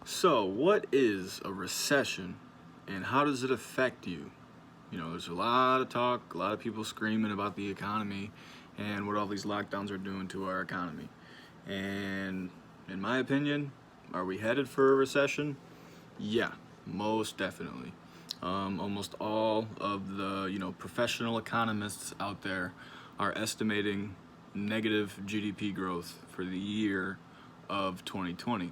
So, what is a recession and how does it affect you? There's a lot of talk, a lot of people screaming about the economy and what all these lockdowns are doing to our economy. And in my opinion, are we headed for a recession? Yeah, most definitely. Almost all of the professional economists out there are estimating negative GDP growth for the year of 2020.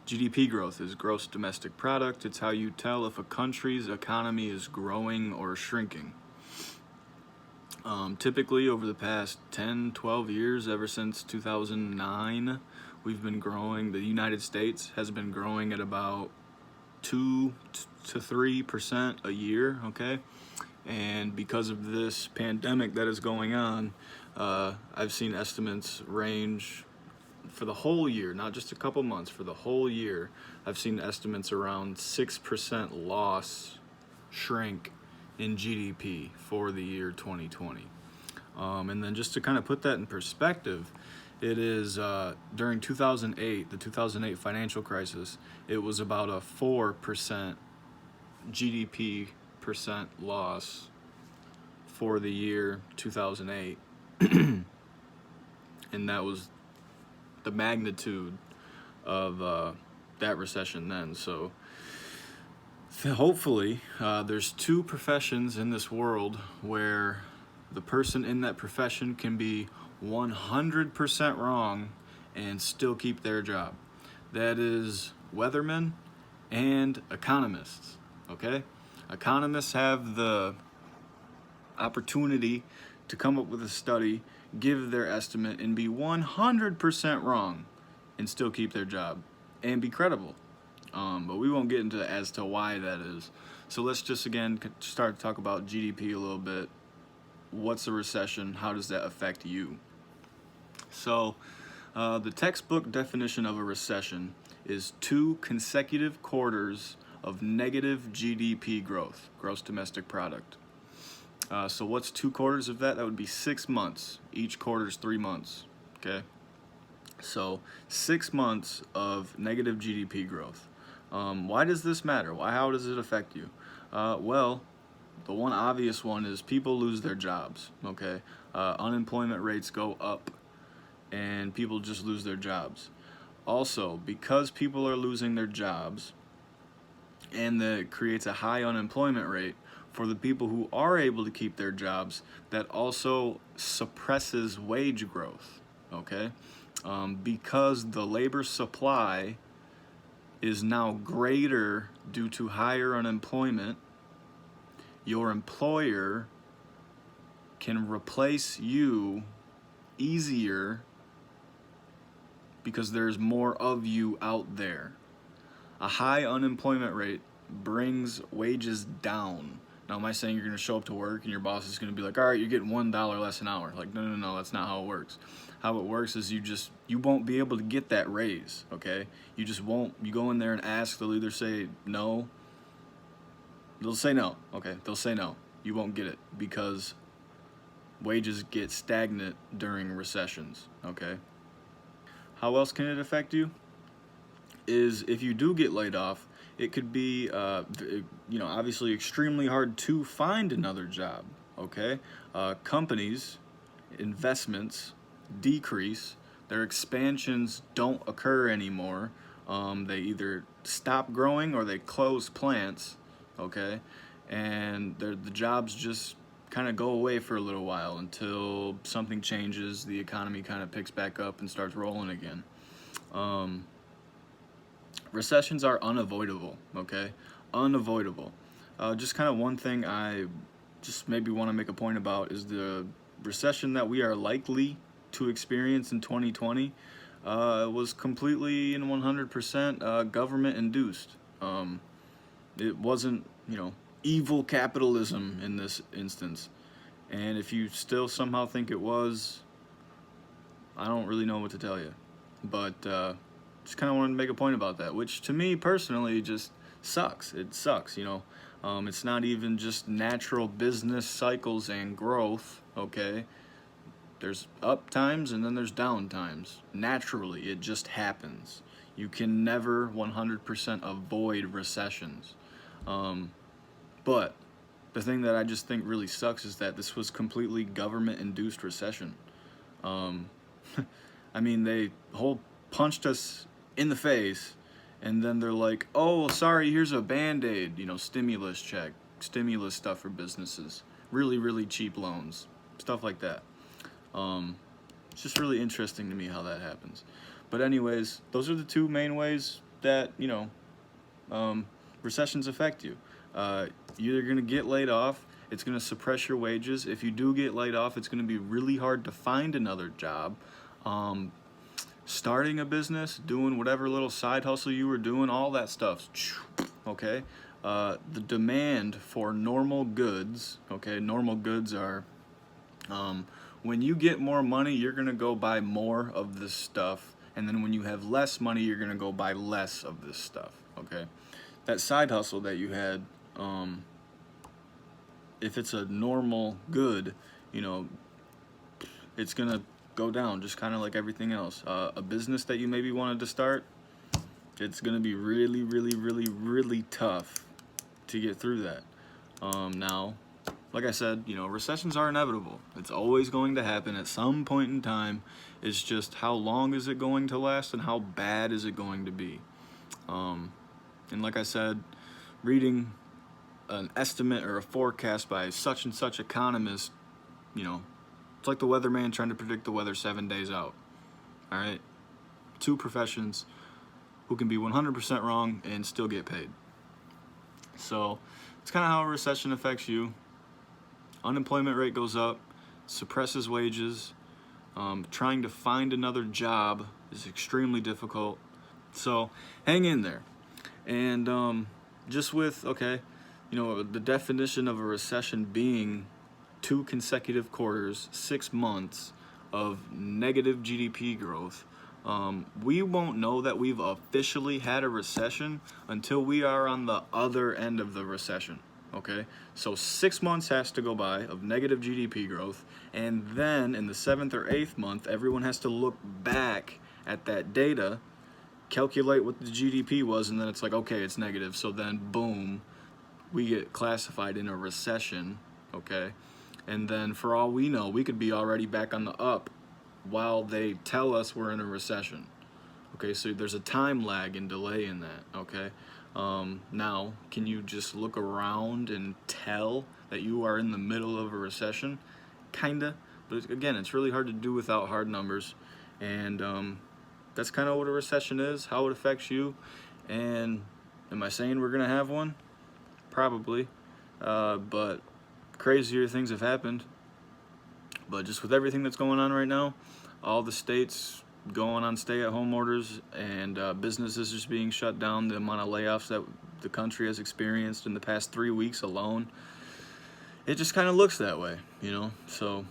GDP growth is gross domestic product. It's how you tell if a country's economy is growing or shrinking. Typically, over the past 10, 12 years, ever since 2009, we've been growing. The United States has been growing at about 2 to 3% a year, okay? And because of this pandemic that is going on, I've seen estimates range for the whole year, not just a couple months, for the whole year. I've seen estimates around 6% loss, shrink in GDP for the year 2020. And then just to kind of put that in perspective, it is during 2008, the 2008 financial crisis, it was about a 4% GDP percent loss for the year 2008. And that was the magnitude of that recession then. So hopefully there's two professions in this world where the person in that profession can be 100% wrong and still keep their job. That is weathermen and economists, okay? Economists have the opportunity to come up with a study, give their estimate, and be 100% wrong and still keep their job and be credible. But we won't get into as to why that is. So let's just again start to talk about GDP a little bit. What's a recession? How does that affect you? So the textbook definition of a recession is 2 consecutive quarters of negative GDP growth, gross domestic product. So what's 2 quarters of that? That would be 6 months. Each quarter is 3 months. Okay. So 6 months of negative GDP growth. Why does this matter? How does it affect you? Well, the one obvious one is people lose their jobs. Okay. Unemployment rates go up and people just lose their jobs. Also, because people are losing their jobs and that creates a high unemployment rate, for the people who are able to keep their jobs, that also suppresses wage growth, okay? Because the labor supply is now greater due to higher unemployment, your employer can replace you easier because there's more of you out there. A high unemployment rate brings wages down. Now, am I saying you're going to show up to work and your boss is going to be like, all right, you're getting $1 less an hour? Like, no, that's not how it works. How it works is you won't be able to get that raise, okay? You just won't. You go in there and ask, they'll either say no, they'll say no, okay? They'll say no. You won't get it because wages get stagnant during recessions, okay? How else can it affect you? Is if you do get laid off, it could be, obviously extremely hard to find another job, okay? Companies, investments decrease, their expansions don't occur anymore. They either stop growing or they close plants, okay? And the jobs just kind of go away for a little while until something changes, the economy kind of picks back up and starts rolling again. Recessions are unavoidable, okay? Unavoidable. Just kind of one thing I just maybe want to make a point about is the recession that we are likely to experience in 2020 was completely and 100% government induced. It wasn't, evil capitalism in this instance. And if you still somehow think it was, I don't really know what to tell you. But just kind of wanted to make a point about that, which to me personally just sucks. It sucks, It's not even just natural business cycles and growth, okay? There's up times and then there's down times. Naturally, it just happens. You can never 100% avoid recessions. But the thing that I just think really sucks is that this was completely government-induced recession. Um, I mean, they whole punched us in the face, and then they're like, "Oh, sorry, here's a Band-Aid, stimulus check, stimulus stuff for businesses, really, really cheap loans, stuff like that." It's just really interesting to me how that happens. But anyways, those are the two main ways that recessions affect you. You're either going to get laid off. It's going to suppress your wages. If you do get laid off, it's going to be really hard to find another job. Starting a business, doing whatever little side hustle you were doing, all that stuff. Okay? The demand for normal goods, okay? Normal goods are, when you get more money, you're going to go buy more of this stuff. And then when you have less money, you're going to go buy less of this stuff, okay? That side hustle that you had, if it's a normal good, it's going to go down just kind of like everything else. A business that you maybe wanted to start, it's going to be really, really, really, really tough to get through that. Now, like I said, recessions are inevitable. It's always going to happen at some point in time. It's just how long is it going to last and how bad is it going to be. And like I said, reading an estimate or a forecast by such and such economist, it's like the weatherman trying to predict the weather 7 days out. All right? Two professions who can be 100% wrong and still get paid. So it's kind of how a recession affects you. Unemployment rate goes up, suppresses wages. Trying to find another job is extremely difficult. So hang in there. And just with, the definition of a recession being 2 consecutive quarters, 6 months of negative GDP growth, we won't know that we've officially had a recession until we are on the other end of the recession. Okay, so 6 months has to go by of negative GDP growth, and then in the 7th or 8th month, everyone has to look back at that data, calculate what the GDP was, and then it's like, okay, it's negative. So then, boom, we get classified in a recession. Okay, and then for all we know, we could be already back on the up while they tell us we're in a recession. Okay, so there's a time lag and delay in that. Okay. Now, can you just look around and tell that you are in the middle of a recession? Kinda, but again, it's really hard to do without hard numbers, and that's kind of what a recession is, how it affects you. And am I saying we're gonna have one? Probably, but crazier things have happened. But just with everything that's going on right now, all the states going on stay-at-home orders, and businesses just being shut down, the amount of layoffs that the country has experienced in the past 3 weeks alone, it just kind of looks that way, So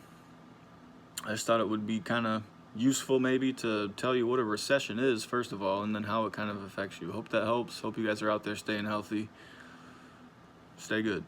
I just thought it would be kind of useful maybe to tell you what a recession is, first of all, and then how it kind of affects you. Hope that helps. Hope you guys are out there staying healthy. Stay good.